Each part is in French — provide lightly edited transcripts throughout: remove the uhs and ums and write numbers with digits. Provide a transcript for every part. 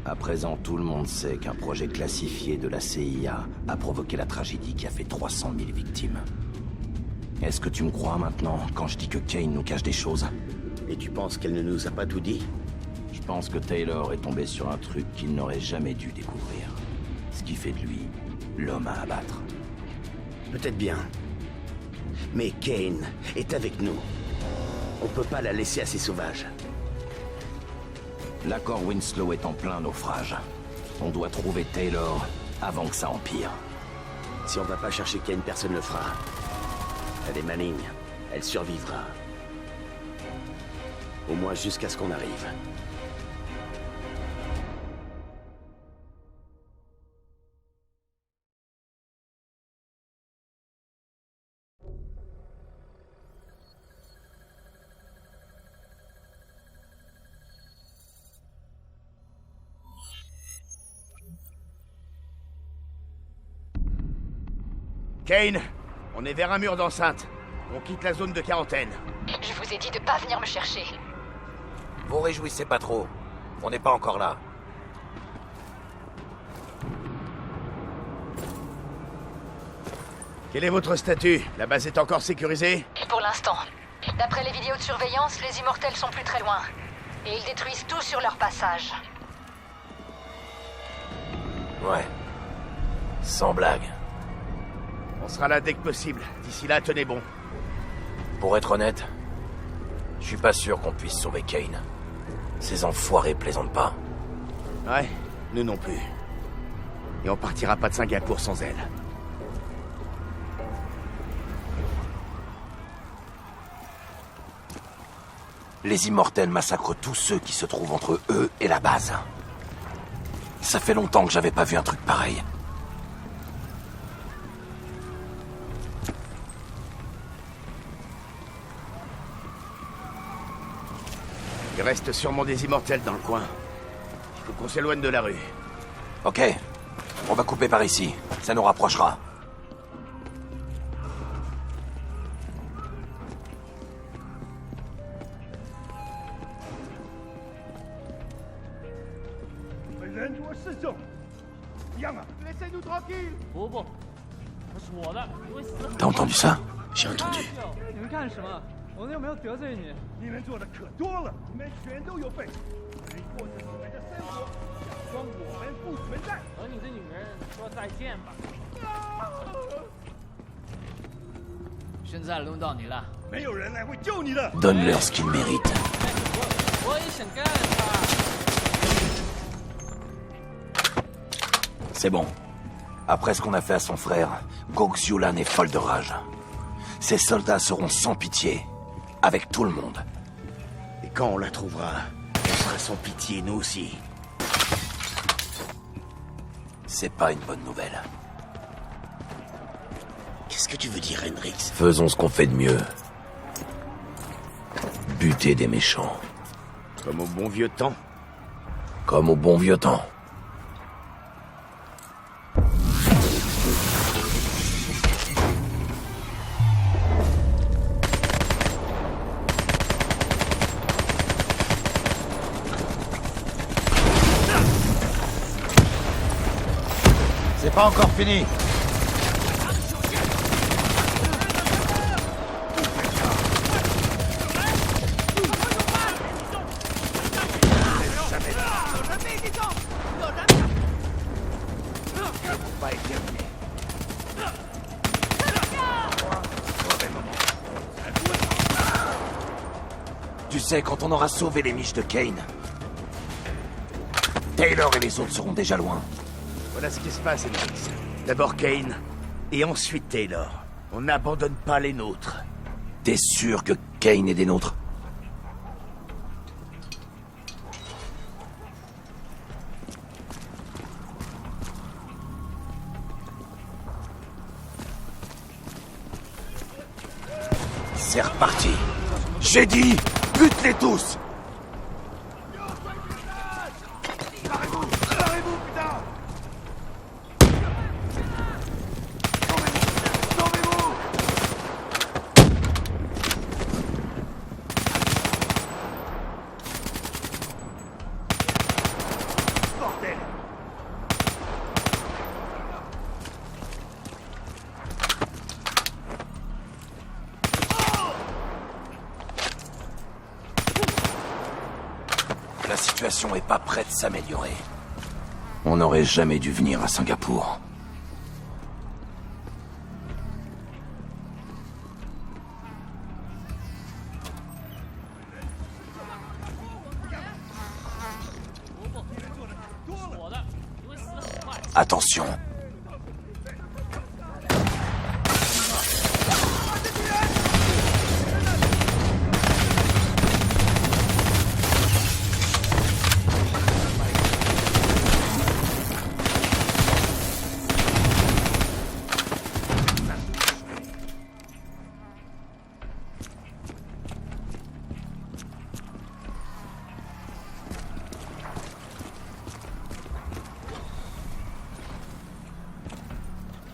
À présent, tout le monde sait qu'un projet classifié de la CIA a provoqué la tragédie qui a fait 300 000 victimes. Est-ce que tu me crois maintenant quand je dis que Kane nous cache des choses? Et tu penses qu'elle ne nous a pas tout dit? Je pense que Taylor est tombé sur un truc qu'il n'aurait jamais dû découvrir. Ce qui fait de lui l'homme à abattre. Peut-être bien. Mais Kane est avec nous. On peut pas la laisser à ses sauvages. L'accord Winslow est en plein naufrage. On doit trouver Taylor avant que ça empire. Si on va pas chercher Kane, personne ne le fera. Elle est maligne. Elle survivra. Au moins jusqu'à ce qu'on arrive. Kane, on est vers un mur d'enceinte. On quitte la zone de quarantaine. Je vous ai dit de pas venir me chercher. Vous réjouissez pas trop. On n'est pas encore là. Quel est votre statut? La base est encore sécurisée? Pour l'instant. D'après les vidéos de surveillance, les immortels sont plus très loin. Et ils détruisent tout sur leur passage. Ouais. Sans blague. On sera là dès que possible. D'ici là, tenez bon. Pour être honnête, je suis pas sûr qu'on puisse sauver Kane. Ces enfoirés plaisantent pas. Ouais, nous non plus. Et on partira pas de Singapour sans elle. Les immortels massacrent tous ceux qui se trouvent entre eux et la base. Ça fait longtemps que j'avais pas vu un truc pareil. Il reste sûrement des immortels dans le coin. Il faut qu'on s'éloigne de la rue. Ok. On va couper par ici. Ça nous rapprochera. Laissez-nous tranquilles. T'as entendu ça? J'ai entendu. 你们干什么？我们又没有得罪你。你们做的可多了，你们全都有份。你们过着你们的生活，假装我们不存在。和你的女人说再见吧。现在轮到你了。没有人来会救你的。 Donne-leur ce qu'ils méritent. 我也想干他。 C'est bon. Après ce qu'on a fait à son frère, Goxulan est folle de rage. Ses soldats seront sans pitié, avec tout le monde. Et quand on la trouvera, on sera sans pitié, nous aussi. C'est pas une bonne nouvelle. Qu'est-ce que tu veux dire, Hendrix? Faisons ce qu'on fait de mieux. Buter des méchants. Comme au bon vieux temps. Comme au bon vieux temps. C'est pas encore fini. Tu sais, quand on aura sauvé les miches de Kane, Taylor et les autres seront déjà loin. Voilà ce qui se passe, Hendrix. D'abord Kane, et ensuite Taylor. On n'abandonne pas les nôtres. T'es sûr que Kane est des nôtres? C'est reparti. J'ai dit, bute-les tous! La situation est pas prête de s'améliorer. On n'aurait jamais dû venir à Singapour. Attention.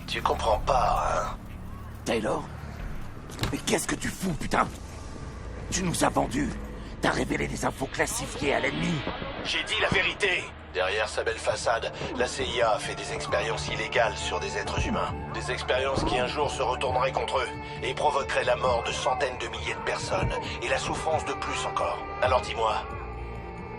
Tu comprends pas, hein? Taylor? Mais qu'est-ce que tu fous, putain? Tu nous as vendus. T'as révélé des infos classifiées à l'ennemi. J'ai dit la vérité. Derrière sa belle façade, la CIA a fait des expériences illégales sur des êtres humains. Des expériences qui un jour se retourneraient contre eux et provoqueraient la mort de centaines de milliers de personnes et la souffrance de plus encore. Alors dis-moi,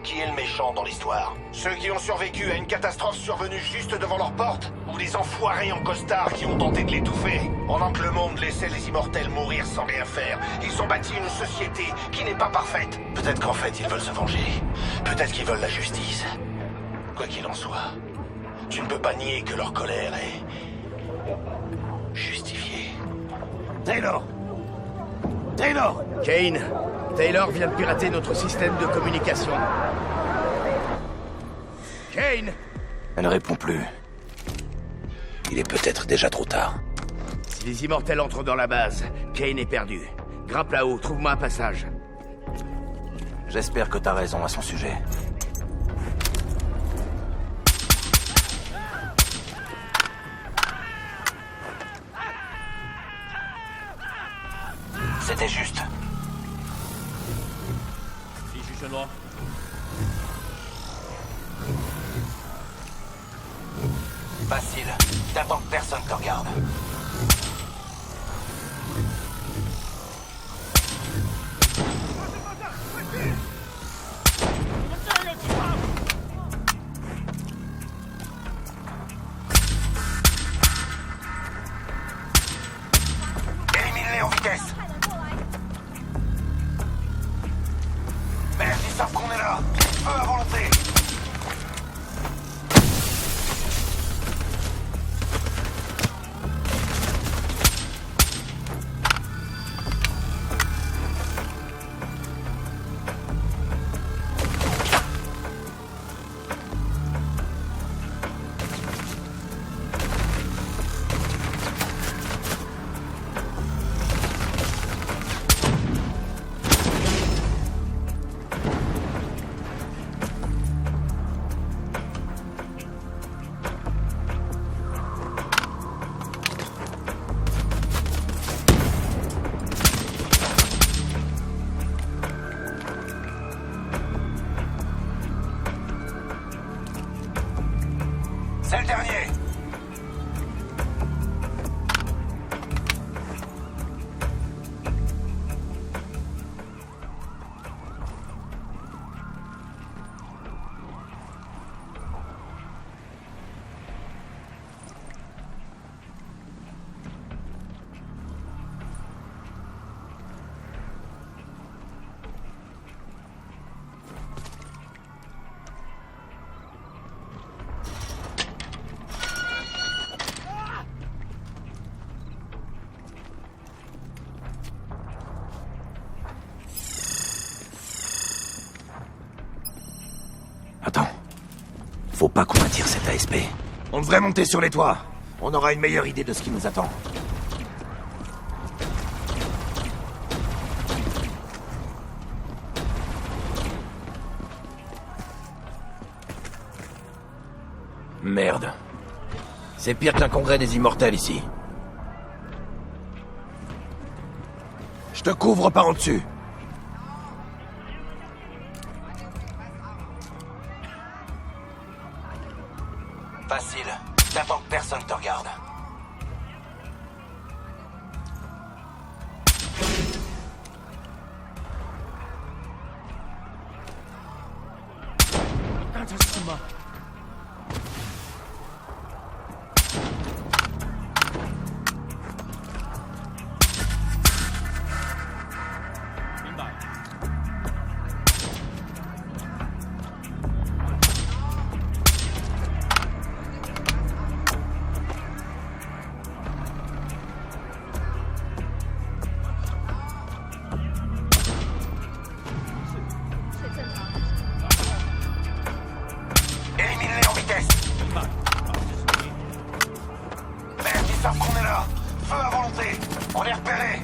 qui est le méchant dans l'histoire? Ceux qui ont survécu à une catastrophe survenue juste devant leur porte? Ou les enfoirés en costard qui ont tenté de l'étouffer? Pendant que le monde laissait les immortels mourir sans rien faire, ils ont bâti une société qui n'est pas parfaite. Peut-être qu'en fait ils veulent se venger. Peut-être qu'ils veulent la justice. Quoi qu'il en soit, tu ne peux pas nier que leur colère est justifiée. Taylor! Taylor! Kane, Taylor vient de pirater notre système de communication. Kane! Elle ne répond plus. Il est peut-être déjà trop tard. Si les immortels entrent dans la base, Kane est perdu. Grimpe là-haut, trouve-moi un passage. J'espère que t'as raison à son sujet. C'était juste. Facile. T'attends que personne te regarde. Élimine-les en vitesse. Merde, ils savent qu'on est là. Feu à volonté. C'est le dernier. Attends. Faut pas qu'on attire cet ASP. On devrait monter sur les toits. On aura une meilleure idée de ce qui nous attend. Merde. C'est pire qu'un congrès des immortels ici. Je te couvre par au-dessus. Facile. T'attends que personne te regarde. 看这是什么？明白。Éliminez-les en vitesse. Merde, ils savent qu'on est là. Feu à volonté. On est repérés.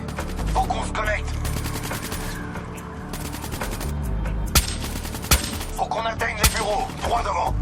Faut qu'on se connecte. Faut qu'on atteigne les bureaux. Droit devant.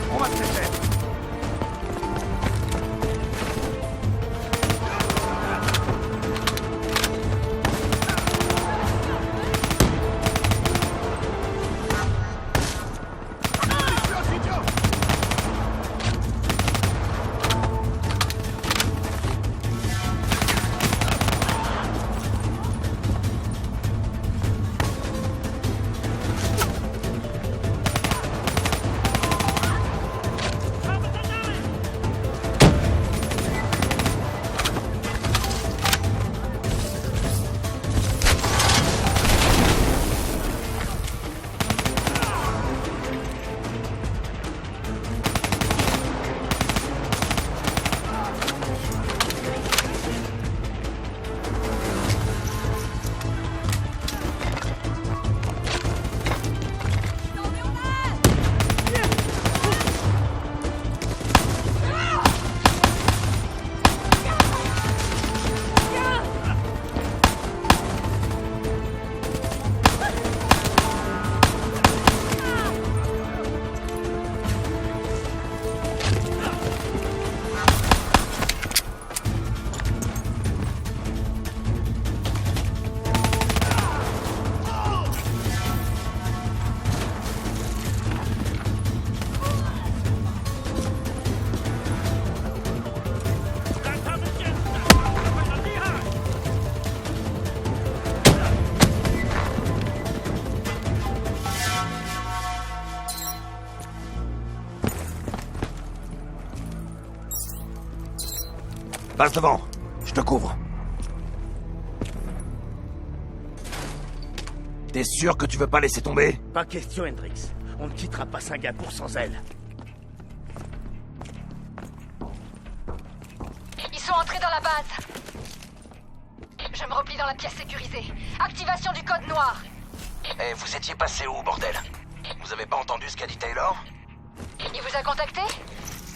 On va se laisser. Passe devant. Je te couvre. T'es sûr que tu veux pas laisser tomber? Pas question, Hendrix. On ne quittera pas Singapour sans elle. Ils sont entrés dans la base. Je me replie dans la pièce sécurisée. Activation du code noir. Eh, vous étiez passé où, bordel? Vous avez pas entendu ce qu'a dit Taylor? Il vous a contacté?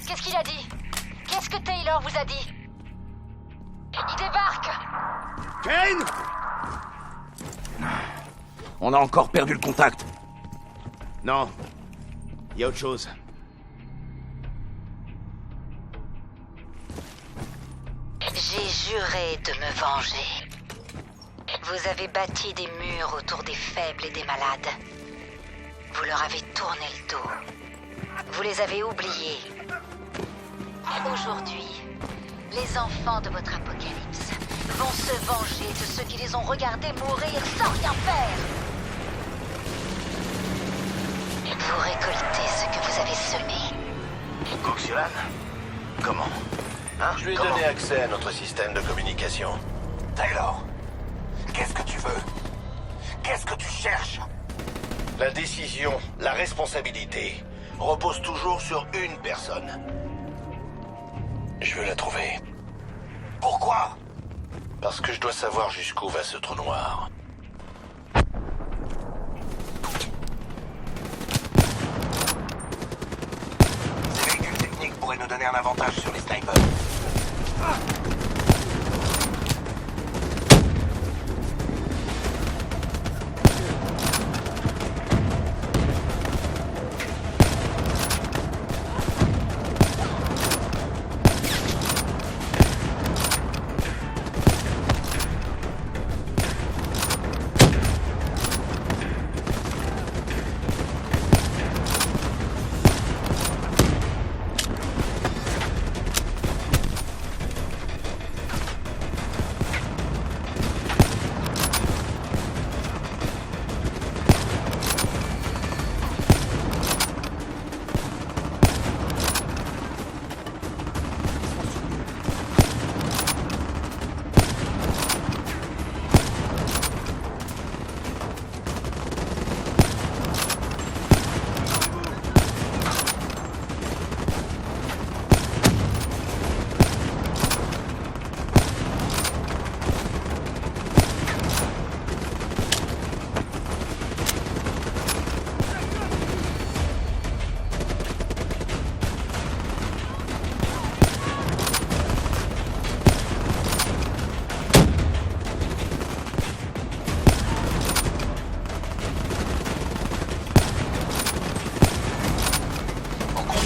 Qu'est-ce qu'il a dit? Qu'est-ce que Taylor vous a dit? Il débarque! Kane! On a encore perdu le contact. Non. Il y a autre chose. J'ai juré de me venger. Vous avez bâti des murs autour des faibles et des malades. Vous leur avez tourné le dos. Vous les avez oubliés. Aujourd'hui, les enfants de votre apocalypse vont se venger de ceux qui les ont regardés mourir sans rien faire. Vous récoltez ce que vous avez semé. Coxulan? Comment? Hein? Je lui ai Comment? donné accès à notre système de communication. Taylor, qu'est-ce que tu veux? Qu'est-ce que tu cherches? La décision, la responsabilité, repose toujours sur une personne. je veux la trouver. Pourquoi? Parce que je dois savoir jusqu'où va ce trou noir. Ces véhicules techniques pourraient nous donner un avantage sur les snipers.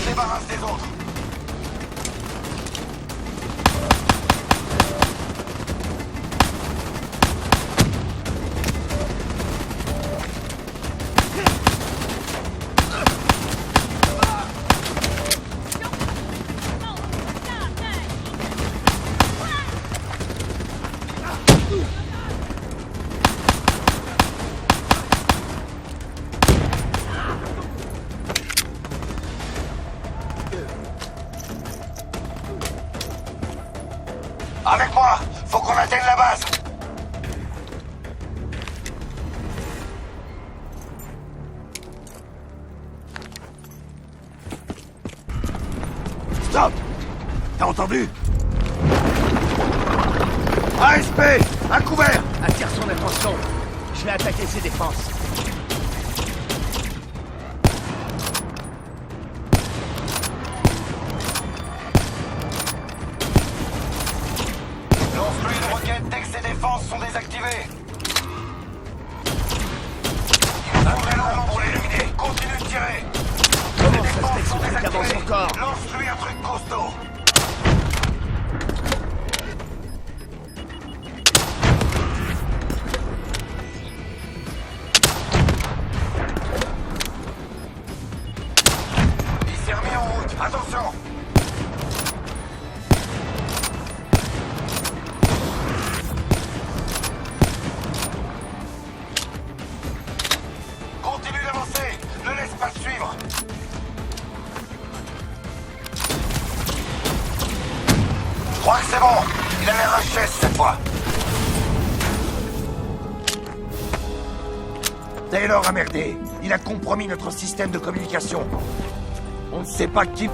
Débarrasse des autres. Avec moi, faut qu'on atteigne la base. Stop! T'as entendu? ASP! À couvert! Attire son attention. Je vais attaquer ses défenses. Lance-lui une roquette dès que ses défenses sont désactivées. Il faut très long pour l'éliminer. Continue de tirer. Comment Les ça se défenses fait que sont ce truc avance désactivées. encore? Lance-lui un truc costaud. Il s'est remis en route. Attention. Continue d'avancer. Ne laisse pas le suivre. Je crois que c'est bon. Il a l'air HS cette fois. Taylor a merdé. Il a compromis notre système de communication. On ne sait pas qui...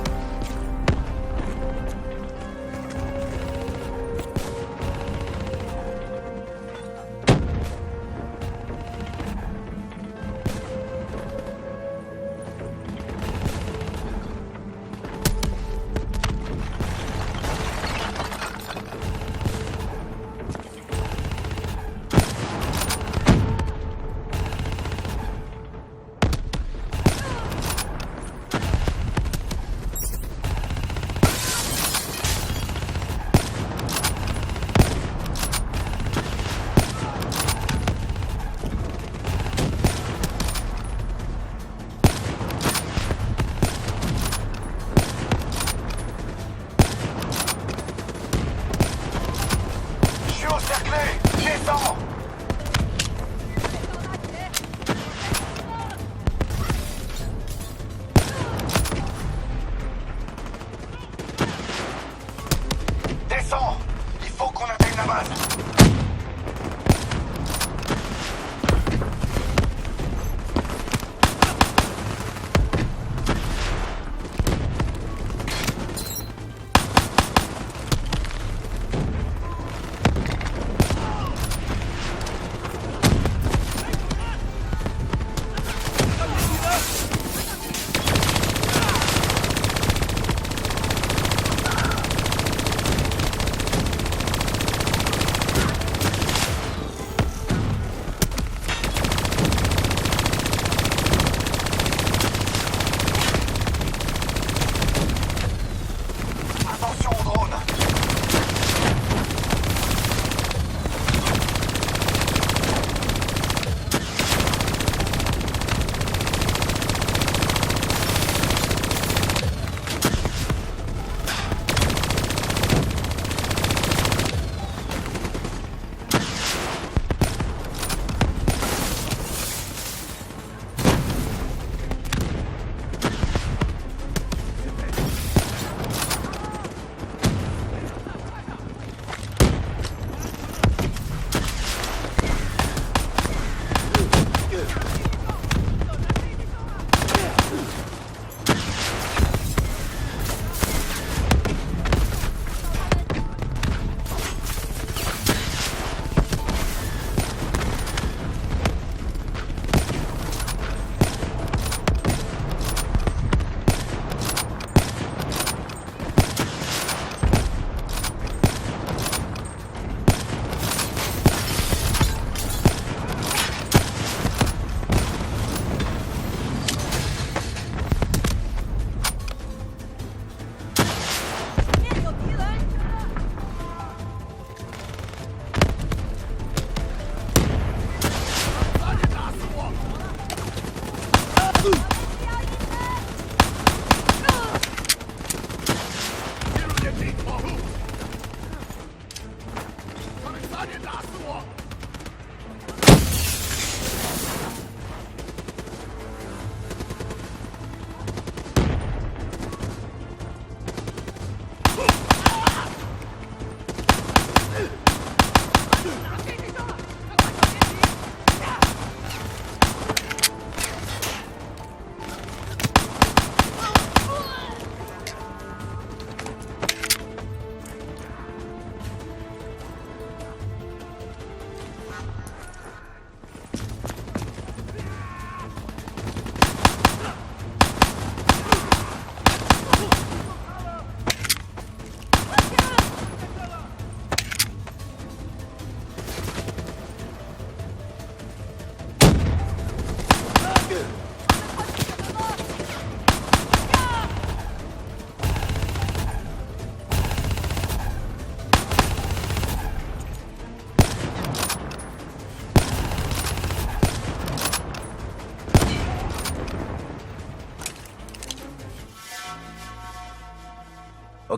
Je suis encerclé. Descends. Descends. Il faut qu'on atteigne la base.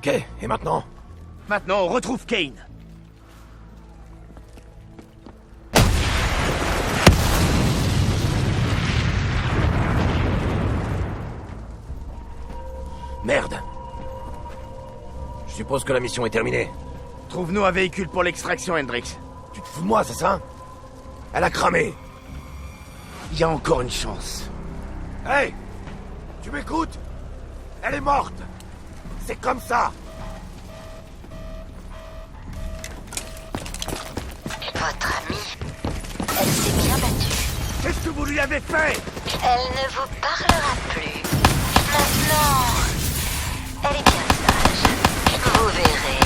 Ok, et maintenant? Maintenant, on retrouve Kane. Merde. Je suppose que la mission est terminée. Trouve-nous un véhicule pour l'extraction, Hendrix. Tu te fous de moi, c'est ça? Elle a cramé. Il y a encore une chance. Hey! Tu m'écoutes? Elle est morte! C'est comme ça! Votre amie, elle s'est bien battue. Qu'est-ce que vous lui avez fait? Elle ne vous parlera plus. Maintenant, elle est bien sage. Vous verrez.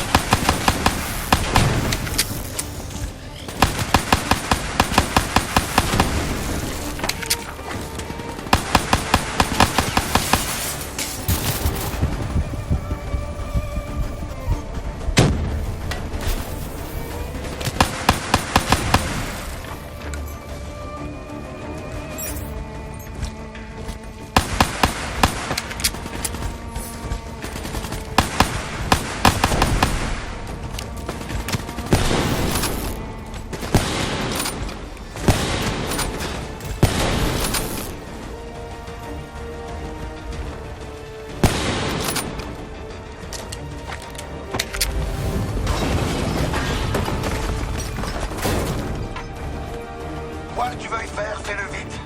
Quoi que tu veuilles faire, fais-le vite.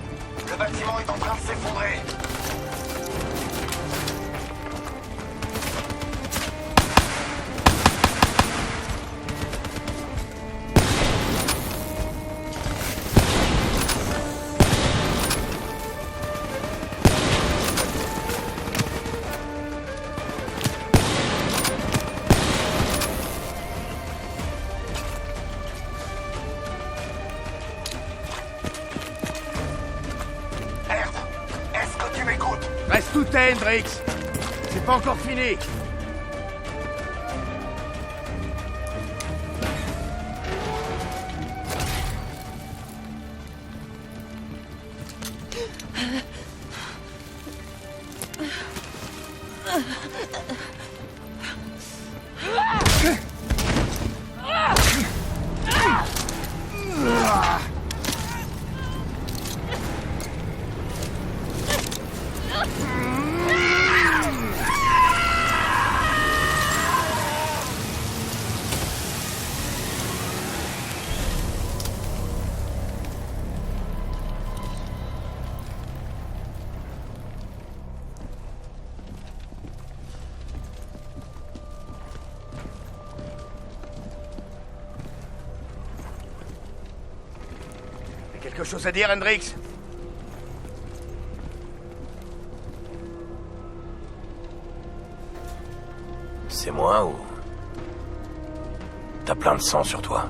Le bâtiment est en train de s'effondrer. Merde! Est-ce que tu m'écoutes? Reste tout est, Hendrix. C'est pas encore fini. Quelque chose à dire, Hendrix? C'est moi ou... T'as plein de sang sur toi.